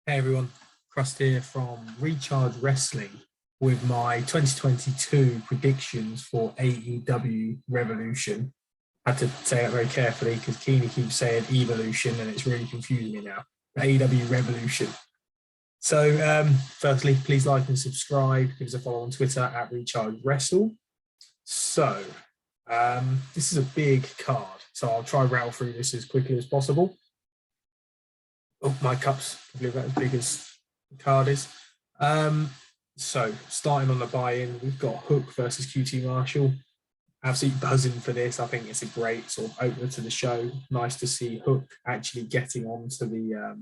Hey everyone, Krust here from Recharge Wrestling with my 2022 predictions for AEW Revolution. I had to say that very carefully because Keeney keeps saying Evolution and it's really confusing me now. AEW Revolution. So, firstly, please like and subscribe. Give us a follow on Twitter at Recharge Wrestle. So, this is a big card, so I'll try and rattle through this as quickly as possible. Oh, my cup's probably about as big as the card is. So starting on the buy-in, we've got Hook versus QT Marshall. Absolutely buzzing for this. I think it's a great sort of opener to the show. Nice to see Hook actually getting onto the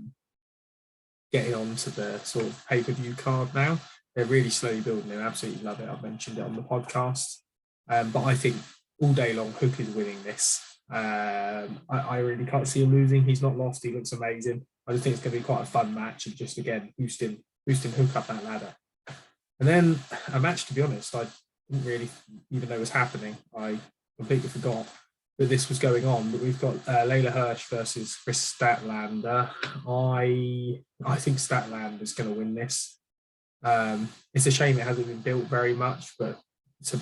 sort of pay-per-view card now. They're really slowly building it. Absolutely love it. I've mentioned it on the podcast. But I think all day long, Hook is winning this. I really can't see him losing. He's not lost. He looks amazing. I just think it's going to be quite a fun match and just, again, boosting Hook up that ladder. And then a match, to be honest, I didn't really even know was happening. I completely forgot that this was going on. But we've got Leila Hirsch versus Statlander. I think Statlander is going to win this. It's a shame it hasn't been built very much, but it's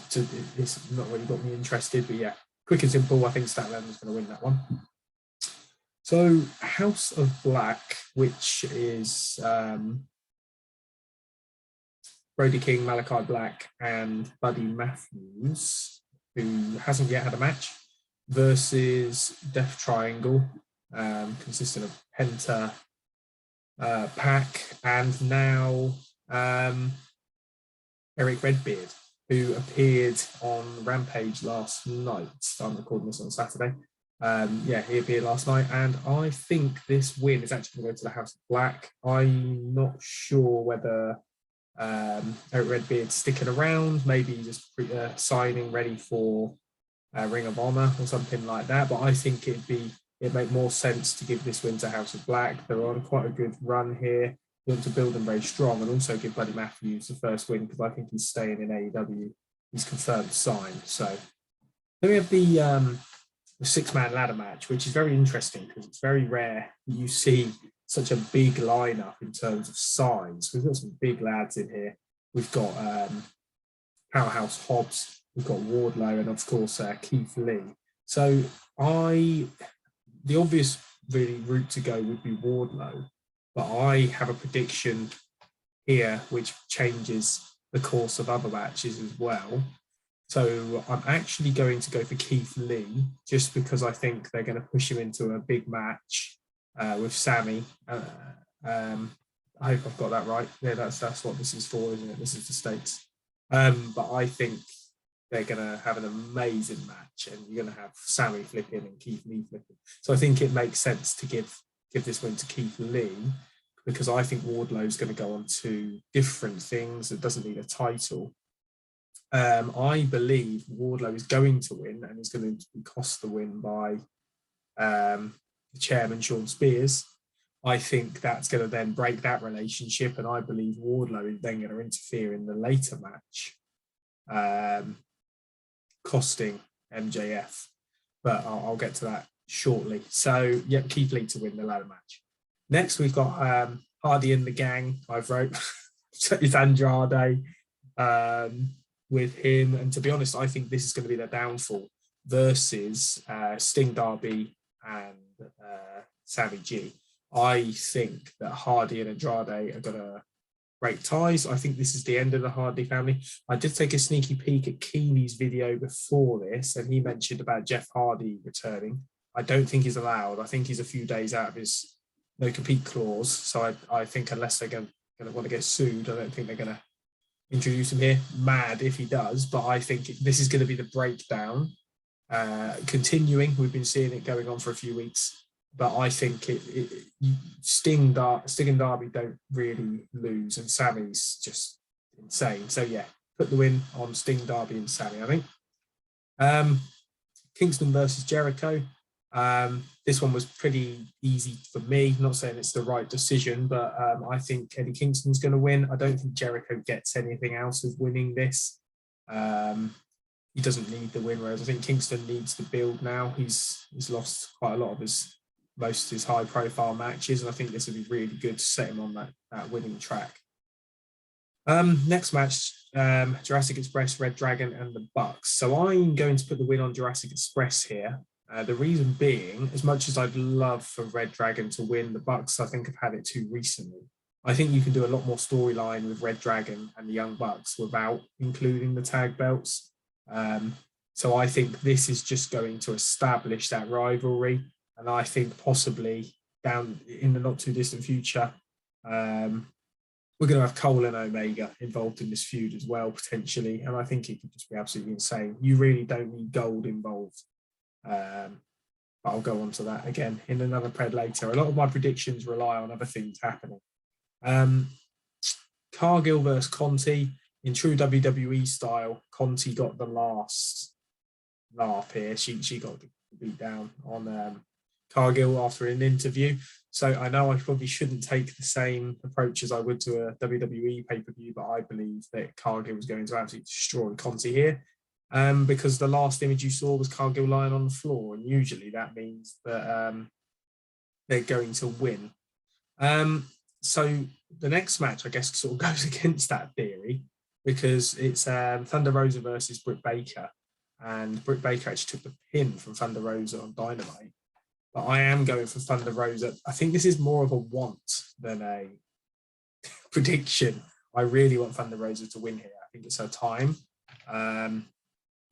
not really got me interested. But yeah, quick and simple, I think Statlander is going to win that one. So House of Black, which is Brody King, Malachi Black, and Buddy Matthews, who hasn't yet had a match, versus Death Triangle, consisting of Penta, Pac, and now Eric Redbeard, who appeared on Rampage last night. I'm recording this on Saturday. He appeared last night, and I think this win is actually going to go to the House of Black. I'm not sure whether Eric Redbeard's sticking around, maybe just signing ready for Ring of Honor or something like that. But I think it'd make more sense to give this win to House of Black. They're on quite a good run here. You want to build them very strong and also give Buddy Matthews the first win because I think he's staying in AEW. He's confirmed signed. So then we have the six-man ladder match, which is very interesting because it's very rare that you see such a big lineup in terms of size. We've got some big lads in here. We've got Powerhouse Hobbs, we've got Wardlow, and of course Keith Lee. So the obvious really route to go would be Wardlow, but I have a prediction here which changes the course of other matches as well. So I'm actually going to go for Keith Lee just because I think they're going to push him into a big match with Sammy. I hope I've got that right. Yeah, that's what this is for, isn't it? This is the stakes. But I think they're going to have an amazing match, and you're going to have Sammy flipping and Keith Lee flipping. So I think it makes sense to give this win to Keith Lee because I think Wardlow is going to go on to different things. It doesn't need a title. I believe Wardlow is going to win and is going to be cost the win by the chairman, Sean Spears. I think that's going to then break that relationship, and I believe Wardlow is then going to interfere in the later match, costing MJF. But I'll get to that shortly. So, yeah, Keith Lee to win the ladder match. Next, we've got Hardy and the Gang, I've wrote. It's Andrade. With him, and to be honest, I think this is going to be their downfall versus Sting Darby and Sammy G. I think that Hardy and Andrade are going to break ties. I think this is the end of the Hardy family. I did take a sneaky peek at Keeney's video before this, and he mentioned about Jeff Hardy returning. I don't think he's allowed. I think he's a few days out of his no-compete clause. So I think unless they're going to want to get sued, I don't think they're going to introduce him here. Mad if he does, but I think this is going to be the breakdown. Continuing, we've been seeing it going on for a few weeks, but I think Sting and Darby don't really lose, and Sammy's just insane. So yeah, put the win on Sting, Darby, and Sammy, I think. Kingston versus Jericho. This one was pretty easy for me. Not saying it's the right decision, but I think Eddie Kingston's going to win. I don't think Jericho gets anything else of winning this. He doesn't need the win, whereas I think Kingston needs to build now. He's lost quite a lot of his most of his high-profile matches, and I think this would be really good to set him on that winning track. Next match, Jurassic Express, Red Dragon, and the Bucks. So I'm going to put the win on Jurassic Express here. The reason being, as much as I'd love for Red Dragon to win, the Bucks, I think, have had it too recently. I think you can do a lot more storyline with Red Dragon and the Young Bucks without including the tag belts. So I think this is just going to establish that rivalry. And I think possibly down in the not too distant future, we're going to have Cole and Omega involved in this feud as well, potentially. And I think it could just be absolutely insane. You really don't need gold involved. But I'll go on to that again in another pred later. A lot of my predictions rely on other things happening. Cargill versus Conte. In true WWE style, Conte got the last laugh here. She got beat down on Cargill after an interview. So I know I probably shouldn't take the same approach as I would to a WWE pay-per-view, but I believe that Cargill was going to absolutely destroy Conte here. Because the last image you saw was Cargill lying on the floor, and usually that means that they're going to win. So the next match, I guess, sort of goes against that theory, because it's Thunder Rosa versus Britt Baker, and Britt Baker actually took the pin from Thunder Rosa on Dynamite. But I am going for Thunder Rosa. I think this is more of a want than a prediction. I really want Thunder Rosa to win here. I think it's her time. I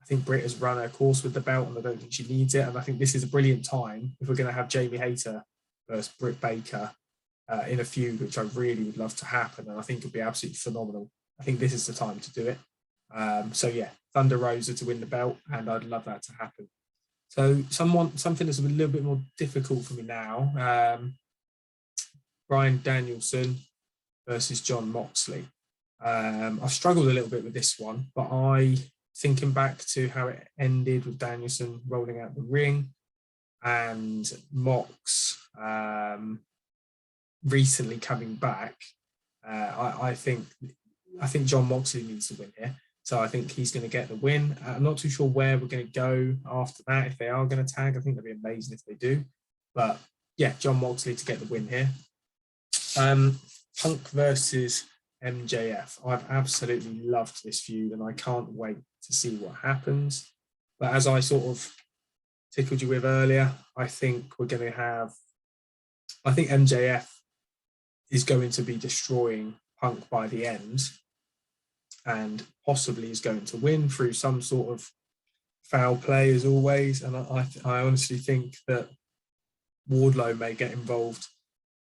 think Britt has run her course with the belt, and I don't think she needs it. And I think this is a brilliant time if we're going to have Jamie Hayter versus Britt Baker in a feud, which I really would love to happen. And I think it would be absolutely phenomenal. I think this is the time to do it. So yeah, Thunder Rosa to win the belt, and I'd love that to happen. So something that's a little bit more difficult for me now. Bryan Danielson versus Jon Moxley. I've struggled a little bit with this one, but thinking back to how it ended with Danielson rolling out the ring and Mox recently coming back, I think Jon Moxley needs to win here. So I think he's going to get the win. I'm not too sure where we're going to go after that. If they are going to tag, I think that'd be amazing if they do. But yeah, Jon Moxley to get the win here. Punk versus MJF. I've absolutely loved this feud, and I can't wait to see what happens. But as I sort of tickled you with earlier, I think MJF is going to be destroying Punk by the end, and possibly is going to win through some sort of foul play as always. And I honestly think that Wardlow may get involved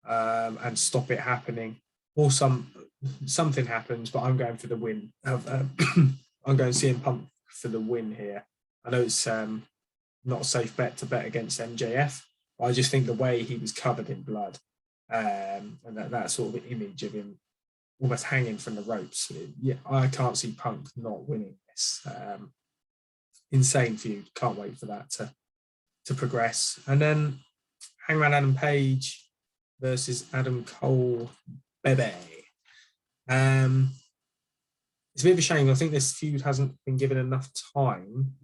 and stop it happening, or something happens, but I'm going for the win. I'm going CM Punk for the win here. I know it's not a safe bet to bet against MJF, but I just think the way he was covered in blood and that sort of image of him almost hanging from the ropes. Yeah, I can't see Punk not winning this. Insane feud. Can't wait for that to progress. And then Hangman Adam Page versus Adam Cole, baby. It's a bit of a shame. I think this feud hasn't been given enough time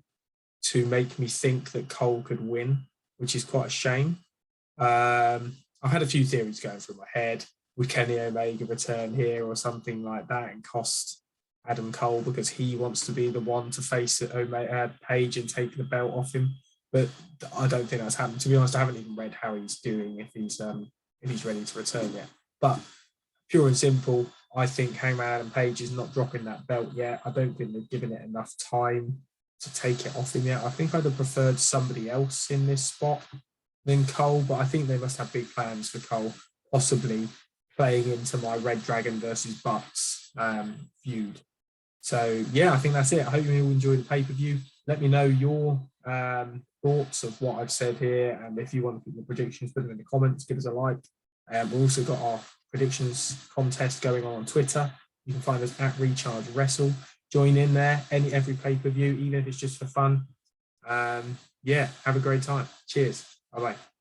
to make me think that Cole could win, which is quite a shame. I've had a few theories going through my head. Would Kenny Omega return here or something like that and cost Adam Cole because he wants to be the one to face Page and take the belt off him? But I don't think that's happened. To be honest, I haven't even read how he's doing, if he's ready to return yet. But pure and simple, I think Hangman Adam Page is not dropping that belt yet. I don't think they've given it enough time to take it off him yet. I think I'd have preferred somebody else in this spot than Cole, but I think they must have big plans for Cole, possibly playing into my Red Dragon versus Bucks feud. So yeah, I think that's it. I hope you all enjoy the pay-per-view. Let me know your thoughts of what I've said here, and if you want to put your predictions, put them in the comments, give us a like. We've also got our predictions contest going on Twitter. You can find us at Recharge Wrestle. Join in there every pay-per-view, even if it's just for fun. Yeah, have a great time. Cheers. Bye-bye.